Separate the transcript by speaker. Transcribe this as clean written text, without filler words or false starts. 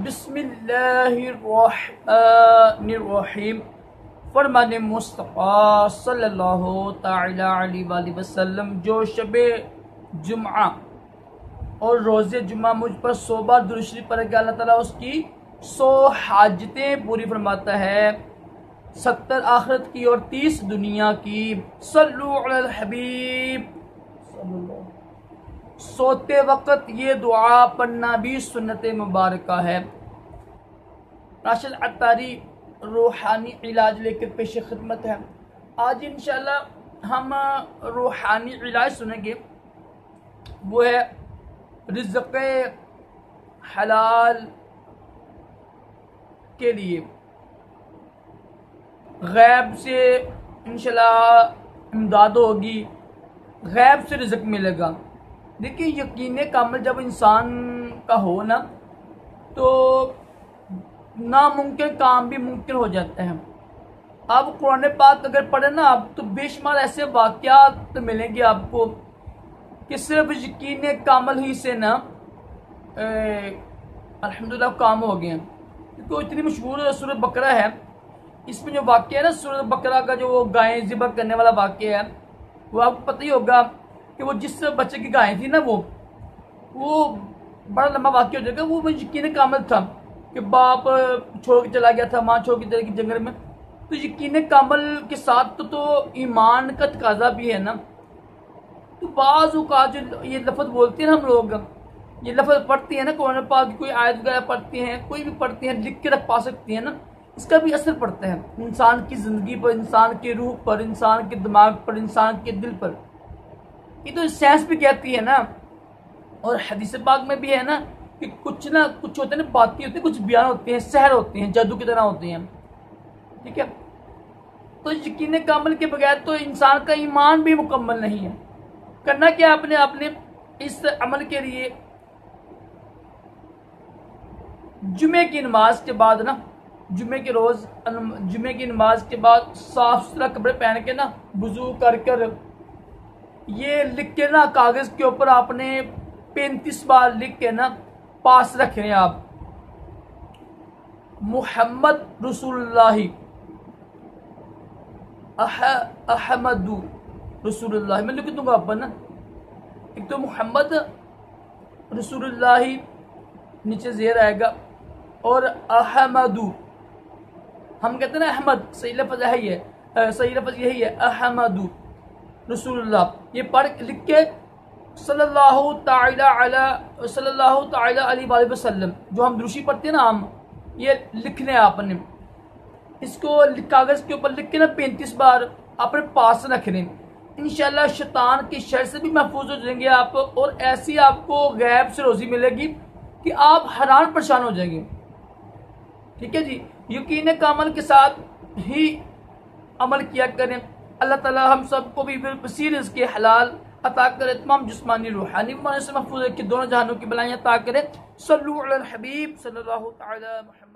Speaker 1: बिस्मिल्लाहिर्रहमानिर्रहीम। फरमान मुस्तफ़ा सल्लल्लाहु तआला अलैहि वसल्लम, जो शबे जुम्आ और रोज़े जुम्मा मुझ पर 100 बार दुरूद शरीफ पढ़ेगा, अल्लाह ताला उसकी 100 हाजतें पूरी फरमाता है, 70 आखिरत की और 30 दुनिया की। सल्लु अलल हबीब। सोते वक्त ये दुआ पढ़ना भी सुन्नत मुबारक है। राशिद अत्तारी रूहानी इलाज लेकर पेश खिदमत है। आज इंशाल्लाह हम रूहानी इलाज सुनेंगे, वो है रिज़्क़ हलाल के लिए। गैब से इंशाल्लाह इमदाद होगी, गैब से रिज़्क़ मिलेगा। देखिए, यकीन कामिल जब इंसान का हो ना, तो नामुमकिन काम भी मुमकिन हो जाता है। आप कुरान पाक अगर पढ़े ना आप, तो बेशुमार ऐसे वाक़यात मिलेंगे आपको कि सिर्फ यकीन कामिल ही से ना अल्हम्दुलिल्लाह काम हो गए। तो इतनी मशहूर सूरत बकरा है, इसमें जो वाक़या है ना, सूरत बकरा का जो गायें ज़िबह करने वाला वाक़या है, वो आपको पता ही होगा कि वो जिस बच्चे की गायें थी ना, वो बड़ा लंबा वाक़या हो जाएगा। वो यकीन कामिल था कि बाप छोड़ के चला गया था, माँ छोड़ के चली गई जंगल में। तो यकीन कामिल के साथ तो ईमान का तकाजा भी है ना। तो बाज़ औक़ात जो ये लफ्ज़ बोलते हैं ना हम लोग, ये लफ्ज़ पढ़ते हैं ना, कुरान पाक की कोई आयत वगैरह पढ़ते हैं, कोई भी पढ़ते हैं, लिख के रख पा सकते हैं ना, इसका भी असर पड़ता है इंसान की ज़िंदगी पर, इंसान के रूह पर, इंसान के दिमाग पर, इंसान के दिल पर। ये तो साइंस भी कहती है ना, और हदीस पाक में भी है ना कि कुछ ना कुछ होते हैं ना, बातें होती हैं, कुछ बयान होते हैं, सहर होते हैं, जादू की तरह होते हैं। ठीक है, तो यकीन कामिल के बगैर तो इंसान का ईमान भी मुकम्मल नहीं है। करना क्या आपने इस अमल के लिए जुमे की नमाज के बाद ना, जुमे के रोज जुमे की नमाज के बाद साफ सुथरा कपड़े पहन के ना, वुजू कर ये लिख के ना कागज के ऊपर आपने 35 बार लिख के ना पास रखे हैं आप, मुहम्मद रसूलुल्लाह अहमदु रसूलुल्लाह। मैं लिख दूंगा आप ना, एक तो मुहम्मद रसूलुल्लाह नीचे ज़ेर आएगा, और अहमदु, हम कहते हैं ना अहमद, सही लफ्ज़ है ये, सही लफ्ज़ यही है, अहमदु रसूलुल्लाह। ये पढ़ लिख के सल्लल्लाहु तआला अलैहि वसल्लम, जो हम दुरूशी पढ़ते हैं ना, हम ये लिखने आपने, इसको कागज़ के ऊपर लिख के ना 35 बार अपने पास रखने। इंशाल्लाह शैतान की शर से भी महफूज हो जाएंगे आप, और ऐसी आपको गैब से रोज़ी मिलेगी कि आप हैरान परेशान हो जाएंगे। ठीक है जी, यकीन कामिल के साथ ही अमल किया करें। अल्लाह ताला हम सबको भी वसीर रिज़्क़ हलाल अता करे, तमाम जिस्मानी रूहानी बीमारियों से महफूज है कि दोनों जहानों की बलाएं अता करे। सल्लु अलल हबीब सल्लल्लाहु तआला मुहम्मद।